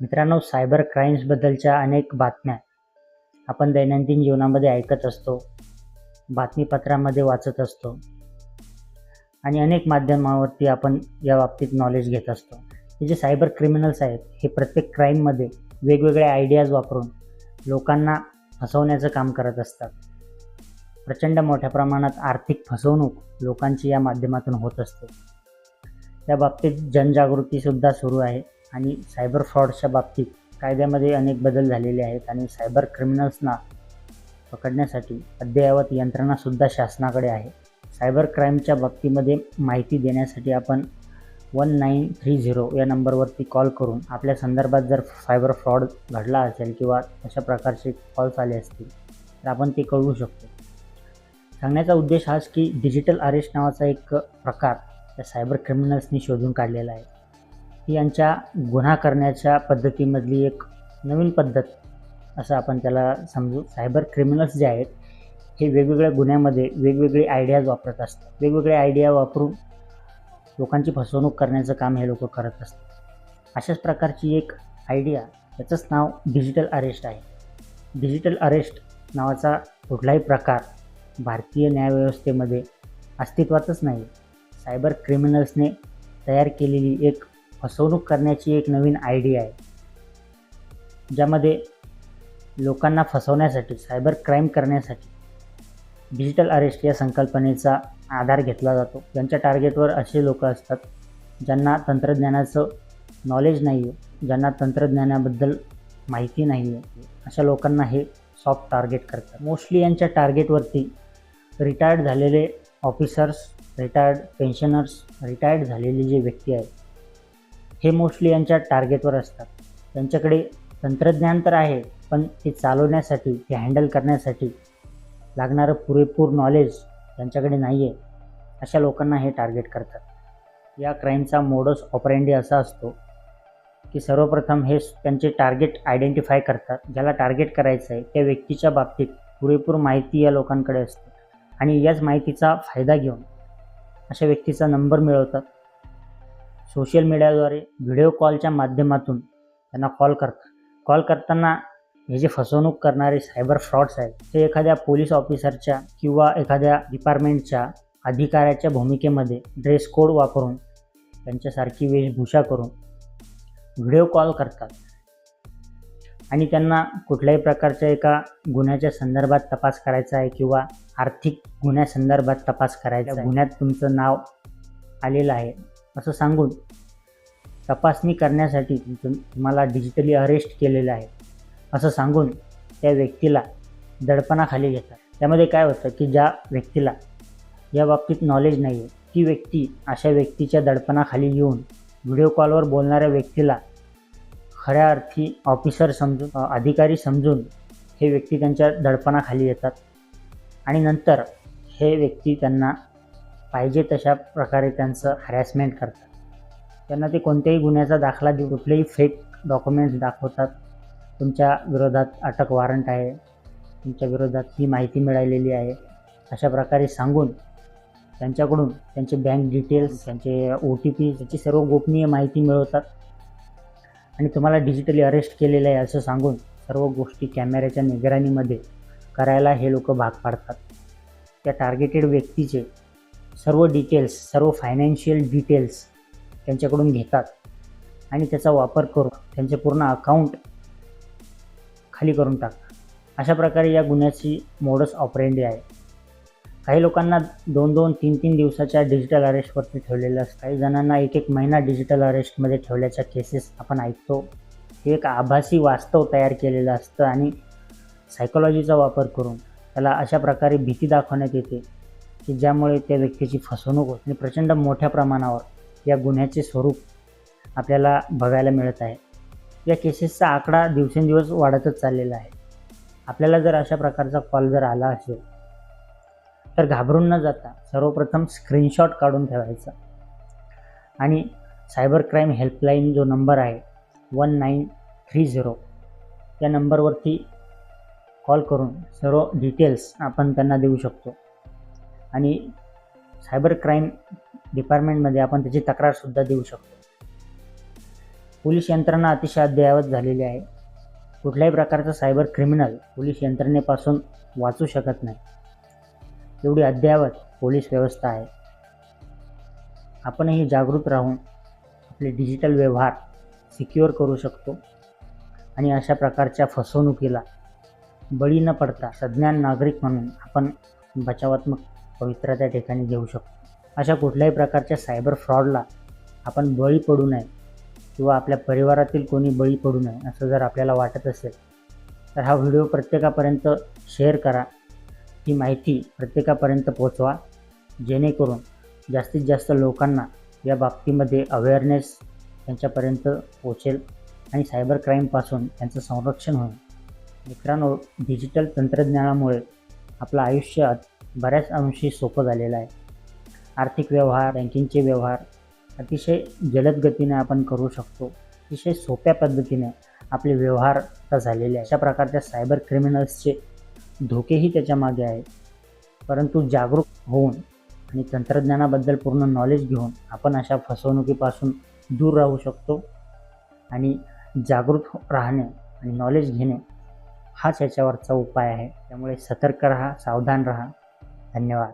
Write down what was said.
मित्रांनो, सायबर क्राईम्सबद्दलच्या अनेक बातम्या आपण दैनंदिन जीवनामध्ये ऐकत असतो, बातमीपत्रामध्ये वाचत असतो आणि अनेक माध्यमावरती आपण या बाबतीत नॉलेज घेत असतो. हे जे सायबर क्रिमिनल्स आहेत, हे प्रत्येक क्राईममध्ये वेगवेगळ्या आयडियाज वापरून लोकांना फसवण्याचं काम करत असतात. प्रचंड मोठ्या प्रमाणात आर्थिक फसवणूक लोकांची या माध्यमातून होत असते. त्या बाबतीत जनजागृतीसुद्धा सुरू आहे आणि सायबर फ्रॉडच्या बाबतीत कायद्यामध्ये अनेक बदल झालेले आहेत आणि सायबर क्रिमिनल्सना पकडण्यासाठी अद्ययावत यंत्रणासुद्धा शासनाकडे आहे. सायबर क्राईमच्या बाबतीमध्ये माहिती देण्यासाठी आपण 1930 या नंबरवरती कॉल करून आपल्या संदर्भात जर सायबर फ्रॉड घडला असेल किंवा अशा प्रकारचे कॉल्स आले असतील तर आपण ते कळवू शकतो. सांगण्याचा उद्देश हाच की डिजिटल अरेस्ट नावाचा एक प्रकार त्या सायबर क्रिमिनल्सनी शोधून काढलेला आहे. ही यांच्या गुन्हा करण्याच्या पद्धतीमधली एक नवीन पद्धत असं आपण त्याला समजू. सायबर क्रिमिनल्स जे आहेत हे वेगवेगळ्या गुन्ह्यामध्ये वेगवेगळे आयडियाज वापरत असतात. वेगवेगळे आयडिया वापरून लोकांची फसवणूक करण्याचं काम हे लोक करत असतात. अशाच प्रकारची एक आयडिया, याचंच नाव डिजिटल अरेस्ट आहे. डिजिटल अरेस्ट नावाचा कुठलाही प्रकार भारतीय न्यायव्यवस्थेमध्ये अस्तित्वातच नाही. सायबर क्रिमिनल्सने तयार केलेली एक फसवणूक करण्याची एक नवीन आयडिया आहे, ज्यामध्ये लोकांना फसवण्यासाठी, सायबर क्राईम करण्यासाठी डिजिटल अरेस्ट या संकल्पनेचा आधार घेतला जातो. ज्यांच्या टार्गेटवर असे लोक असतात ज्यांना तंत्रज्ञानाचं नॉलेज नाही आहे, ज्यांना तंत्रज्ञानाबद्दल माहिती नाही आहे, अशा लोकांना हे सॉफ्ट टार्गेट करतात. मोस्टली यांच्या टार्गेटवरती रिटायर्ड झालेले ऑफिसर्स, रिटायर्ड पेन्शनर्स, रिटायर्ड झालेले जे व्यक्ती आहेत हे मोस्टली यांच्या टार्गेटवर असतात. त्यांच्याकडे तंत्रज्ञान तर आहे, पण ते चालवण्यासाठी, ते हँडल करण्यासाठी लागणारं पुरेपूर नॉलेज त्यांच्याकडे नाही आहे. अशा लोकांना हे टार्गेट करतात. या क्राईमचा मोडस ऑपरेंडी असा असतो की सर्वप्रथम हे त्यांचे टार्गेट आयडेंटिफाय करतात. ज्याला टार्गेट करायचं आहे त्या व्यक्तीच्या बाबतीत पुरेपूर माहिती या लोकांकडे असते आणि याच माहितीचा फायदा घेऊन अशा व्यक्तीचा नंबर मिळवतात. सोशल मीडियाद्वारे व्हिडिओ कॉलच्या माध्यमातून त्यांना कॉल करताना हे जे फसवणूक करणारे सायबर फ्रॉड्स आहेत ते एखाद्या पोलीस ऑफिसरच्या किंवा एखाद्या डिपार्टमेंटच्या अधिकाऱ्याच्या भूमिकेमध्ये ड्रेस कोड वापरून, त्यांच्यासारखी वेशभूषा करून व्हिडिओ कॉल करतात आणि त्यांना कुठल्याही प्रकारच्या एका गुन्ह्याच्या संदर्भात तपास करायचा आहे किंवा आर्थिक गुन्ह्यासंदर्भात तपास करायचा आहे, गुन्ह्यात तुमचं नाव आलेलं आहे असं सांगून तपासणी करण्यासाठी तुम्हाला डिजिटली अरेस्ट केलेलं आहे असं सांगून त्या व्यक्तीला दडपणाखाली घेतात. त्यामध्ये काय होतं की ज्या व्यक्तीला या बाबतीत नॉलेज नाही आहे, ती व्यक्ती अशा व्यक्तीच्या दडपणाखाली येऊन व्हिडिओ कॉलवर बोलणाऱ्या व्यक्तीला खऱ्या अर्थी ऑफिसर समजून, अधिकारी समजून हे व्यक्ती त्यांच्या दडपणाखाली येतात आणि नंतर हे व्यक्ती त्यांना पाहिजे तशा प्रकारे त्यांचं हॅरॅसमेंट करतात. त्यांना ते कोणत्याही गुन्ह्याचा दाखला देऊन कुठलेही फेक डॉक्युमेंट्स दाखवतात. तुमच्या विरोधात अटक वॉरंट आहे, तुमच्या विरोधात ही माहिती मिळालेली आहे, अशा प्रकारे सांगून त्यांच्याकडून त्यांचे बँक डिटेल्स, त्यांचे OTP, त्याची सर्व गोपनीय माहिती मिळवतात आणि तुम्हाला डिजिटली अरेस्ट केलेलं आहे असं सांगून सर्व गोष्टी कॅमेऱ्याच्या निगराणीमध्ये करायला हे लोक भाग पाडतात. त्या टार्गेटेड व्यक्तीचे सर्व डिटेल्स, सर्व फायनान्शियल डिटेल्स त्यांच्याकडून घेतात आणि त्याचा वापर करून त्यांचे पूर्ण अकाउंट खाली करून टाकतात. अशा प्रकारे या गुन्ह्याची मोडस ऑपरेंडी आहे. काही लोकांना 2-2, 3-3 दिवसाच्या डिजिटल अरेस्टवरती ठेवलेलं असतं. काही जणांना 1-1 महिना डिजिटल अरेस्टमध्ये ठेवल्याच्या केसेस आपण ऐकतो. हे एक आभासी वास्तव तयार केलेलं असतं आणि सायकोलॉजीचा वापर करून त्याला अशा प्रकारे भीती दाखवण्यात येते की ज्यामुळे त्या व्यक्तीची फसवणूक होते आणि प्रचंड मोठ्या प्रमाणावर या गुन्ह्याचे स्वरूप आपल्याला बघायला मिळत आहे. या केसेसचा आकडा दिवसेंदिवस वाढतच चाललेला आहे. आपल्याला जर अशा प्रकारचा कॉल जर आला असेल तर घाबरून न जाता सर्वप्रथम स्क्रीनशॉट काढून ठेवायचा आणि सायबर क्राईम हेल्पलाईन जो नंबर आहे 1930 या नंबरवरती कॉल करून सर्व डिटेल्स आपण त्यांना देऊ शकतो आणि सायबर क्राईम डिपार्टमेंटमध्ये आपण त्याची तक्रारसुद्धा देऊ शकतो. पोलीस यंत्रणा अतिशय अद्ययावत झालेली आहे. कुठल्याही प्रकारचा सायबर क्रिमिनल पोलीस यंत्रणेपासून वाचू शकत नाही, एवढी अद्ययावत पोलीस व्यवस्था आहे. आपणही जागृत राहून आपले डिजिटल व्यवहार सिक्युअर करू शकतो आणि अशा प्रकारच्या फसवणुकीला बळी न पडता सज्ञान नागरिक म्हणून आपण बचावात्मक पवित्रा त्या ठिकाणी घेऊ शकतो. अशा कुठल्याही प्रकारच्या सायबर फ्रॉडला आपण बळी पडू नये किंवा आपल्या परिवारातील कोणी बळी पडू नये असं जर आपल्याला वाटत असेल तर हा व्हिडिओ प्रत्येकापर्यंत शेअर करा. ही माहिती प्रत्येकापर्यंत पोहोचवा, जेणेकरून जास्तीत जास्त लोकांना या बाबतीमध्ये अवेअरनेस त्यांच्यापर्यंत पोहोचेल आणि सायबर क्राईमपासून त्यांचं संरक्षण होईल. मित्रांनो, डिजिटल तंत्रज्ञानामुळे आपलं आयुष्य बऱ्याच अंशी सोपं झालेलं आहे. आर्थिक व्यवहार, बँकिंगचे व्यवहार अतिशय जलद गतीने आपण करू शकतो. अतिशय सोप्या पद्धतीने आपले व्यवहार आता झालेले आहे. अशा प्रकारच्या सायबर क्रिमिनल्सचे धोकेही त्याच्या मागे आहेत. परंतु जागरूक होऊन आणि तंत्रज्ञानाबद्दल पूर्ण नॉलेज घेऊन आपण अशा फसवणुकीपासून दूर राहू शकतो. आणि जागरूक राहणे आणि नॉलेज घेणे हाच याच्यावरचा उपाय आहे. त्यामुळे सतर्क राहा, सावधान राहा. धन्यवाद.